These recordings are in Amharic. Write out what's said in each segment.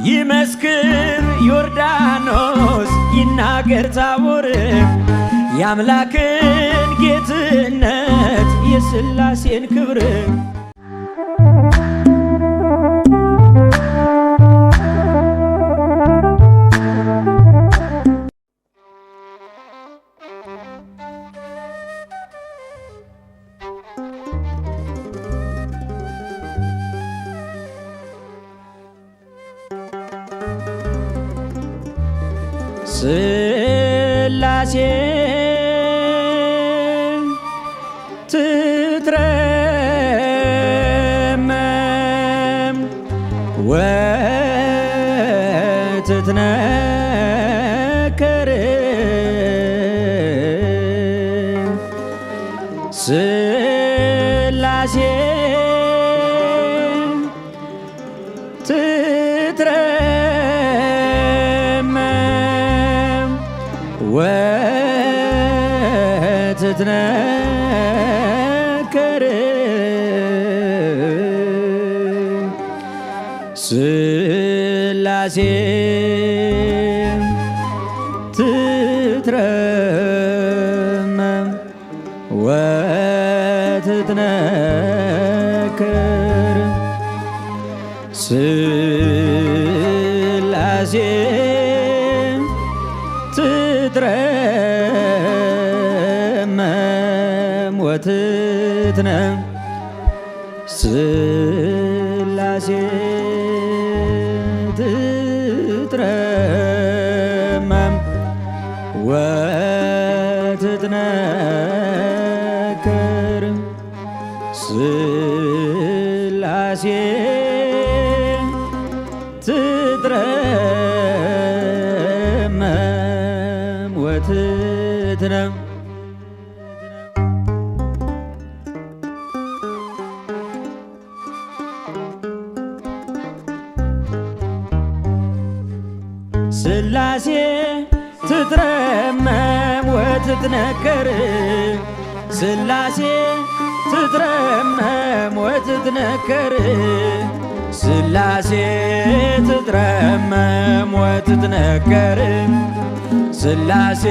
ይመስክር ዮርዳኖስ ይናገር ታቦር የአምላክን ጌትነት የሥላሴን ክብር ሥላሴ ትትረመም ወትትነከር ሥላሴ ወትትነከር ሥላሴ ትትረመም ወትትነከር ሥላሴ ትትረመም ወትትነ ሥላሴ ትትረመም ወትትነከር ሥላሴ ትትረመም ወትትነ ሥላሴ ትትረመም ወትትነከር ሥላሴ ትትረመም ወትትነከር ሥላሴ ትትረመም ወትትነከር ሥላሴ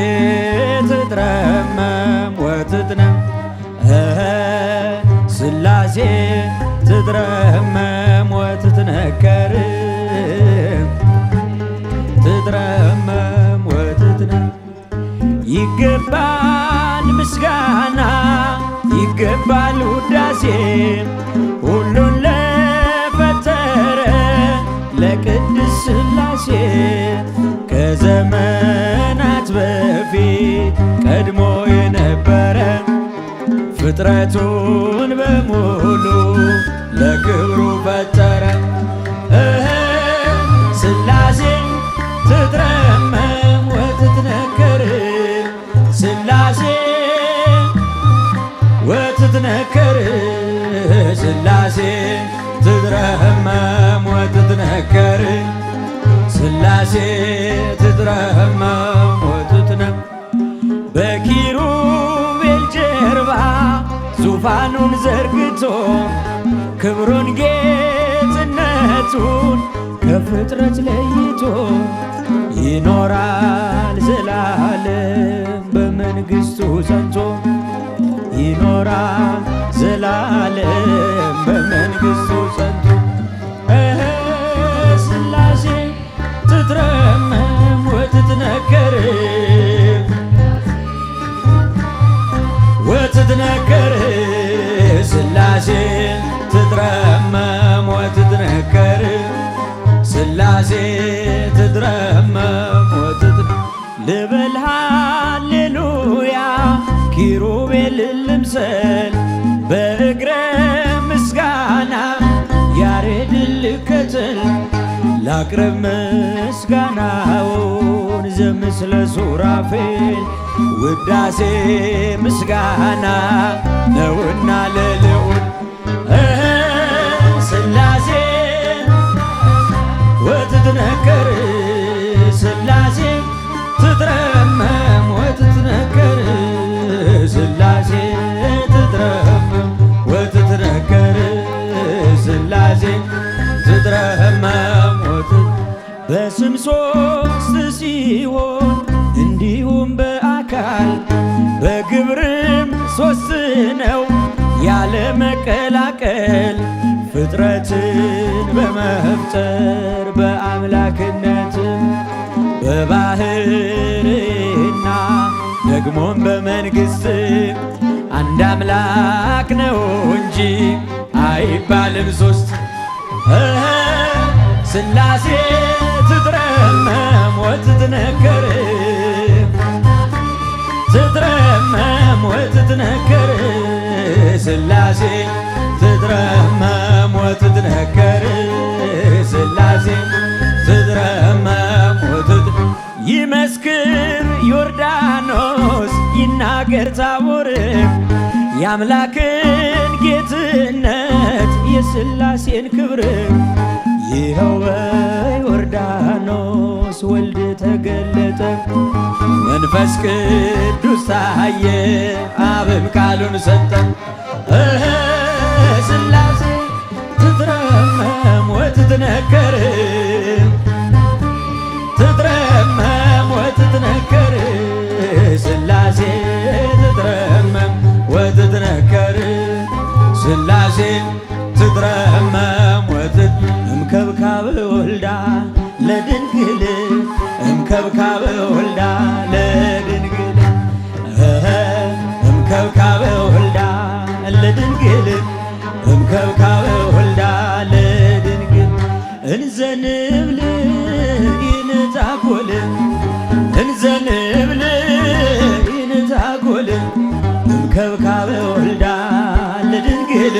ትትረመም ወትትነ ሥላሴ ትትረመም ወትትነከር ትትረመም ወትትነ ይገባል ምስጋና ይገባል ውዳሴ ሁሉን ለፈጠረ ለቅድስ ሥላሴ ከዘመናት በፊት ቀድሞ የነበረ ፍጥረቱን በሙሉ ለክብሩ ፈጠረ ሥላሴ ትትረመም ወትትነከር ሥላሴ ወትትነከር ሥላሴ ትትረመም ወትትነከር ሥላሴ ትትረመም ወትትነ በኪሩቤል ጀርባ ዙፋኑን ዘርግቶ ክብሩን ጌትነቱን ከፍጥረት ለይቶ ይኖራል ዘላለም በመንግሥቱ ጸንቶ ይኖራል ዘላለም በመንግሥቱ ጸንቶ ሥላሴ ትትረመም ወትትነከር ወትትነከር ሥላሴ ትትረመም ወትትነከር ሥላሴ ትትረመም ወትትነ ልበል ሃሌሉያ ኪሩቤልን ልምሰል በእግረ ምስጋና ያሬድን ልከተል ላቅርብ ምስጋናውን ዘምስለ ሱራፌል ውዳሴ ምስጋና ነውና ለልዑል ሥላሴ ወትትነከር ሥላሴ ትትረመም ወትትነከር ሥላሴ ትትረመም ወትትነከር ሥላሴ ትትረመም በስም ሦስት ሲሆን እንዲሁም በአካል በግብርም ሦስት ነው ያለ መቀላቀል ፍጥረትን በመፍጠር በአምላክነት በባህርና ደግሞም በመንግሥት አንድ አምላክ ነው እንጂ አይባልም ሦስት። ሥላሴ ትትረመም ወትትነከር ትትረመም ወትትነከር ሥላሴ ትትረመም ወትትነከር ሥላሴ ትትረመም ይመስክር ዮርዳኖስ ይናገር ታቦር የአምላክን ጌትነት የሥላሴን ክብር ይኸው በዮርዳኖስ ወልድ ተገለጠ መንፈስ ቅዱስ ታየ አብም ቃሉን ሰጠ። ሥላሴ ትትረመም ወትትነከር ትትረመም ወትትነከር ሥላሴ ትትረመም ወትትነከር ሥላሴ ትትረመም እምከብካብ ወልዳ ለድንግል እምከብካብ ወልዳ ለድንግል እምከብካብ ወልዳ ለድንግል እምከብካብ ወልዳ ለድንግል እንዘንብል ይንታጎል እንዘንብል ይንታጎል እምከብካብ ወልዳ ለድንግል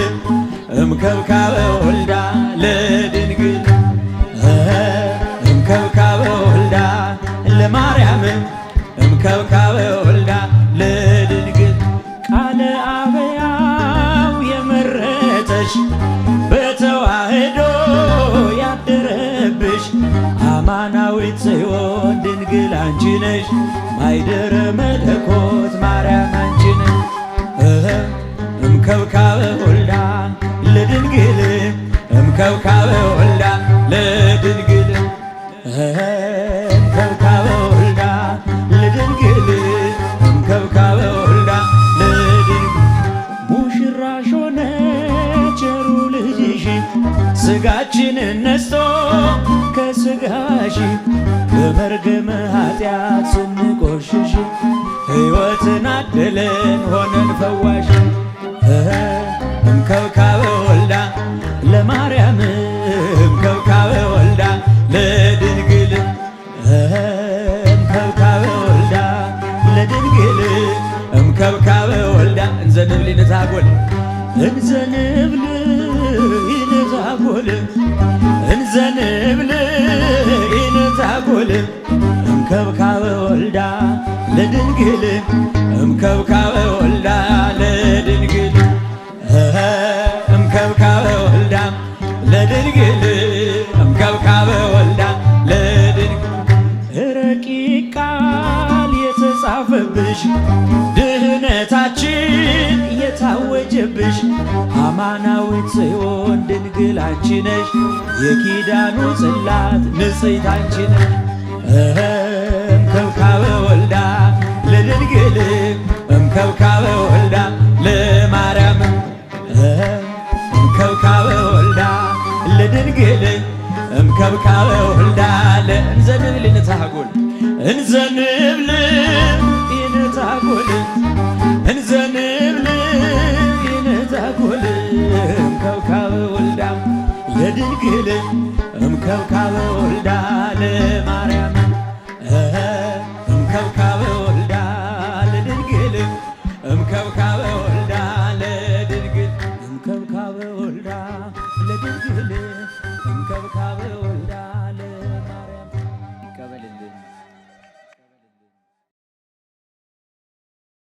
እምከብካብ ወልዳ ለድንግል እምከብካብ ወልዳ ለማርያም እምከብካብ ወልዳ ለድንግል ቃለ አበያው የመረጠሽ በተዋህዶ ያደረብሽ አማናዊት ጽዮን ድንግል አንቺ ነሽ ማይደረ መለኮት ማርያም አንቺ ነሽ። እምከብካብ ወልዳ ለድንግል እምከብካብ ወልዳ ለድንግል እምከብካብ ወልዳ ለድንግል እምከብካብ ወልዳ ለድንግል ሙሽራሽ ሆነ ቸሩ ልጅሽ ሥጋችንን ነስቶ ከሥጋሽ በመርገመ ኃጢአት ስንቆሽሽ ሕይወትን አደለን ሆነን ፈዋሽ እምከብካብ ወልዳ ለማርያም እምከብካብ ወልዳ ለድንግል እምከብካብ ወልዳ ለድንግል እምከብካብ ወልዳ እንዘንብል ይንታጎል እንዘንብል ይንታጎል እንዘንብል ይንታጎል እምከብካብ ወልዳ ለድንግል እምከብካብ ወልዳ ለድንግል እምከብካብ ወልዳ ለድንግል እምከብካብ ወልዳ ለድንግል ረቂቅ ቃል የተጻፈብሽ ድህነታችን የታወጀብሽ አማናዊት ጽዮን ድንግል አንቺ ነሽ የኪዳኑ ጽላት ንጽሕት አንቺ ነሽ። እምከብካብ ወልዳ ለድንግል እምከብካብ ወልዳ ለማርያም እምከብካብ ወልዳ ለድንግል እምከብካብ ወልዳ እንዘንብል ይንታጎል እንዘንብል ይንታጎል እንዘንብል ይንታጎል እምከብካብ ወልዳ ለድንግል እምከብካብ ወልዳ ለማርያም እምከብካብ ወልዳ ለድንግል እምከብካብ ወልዳ ለድንግል እምከብካብ ወልዳ ለድንግል እምከብካብ ወልዳ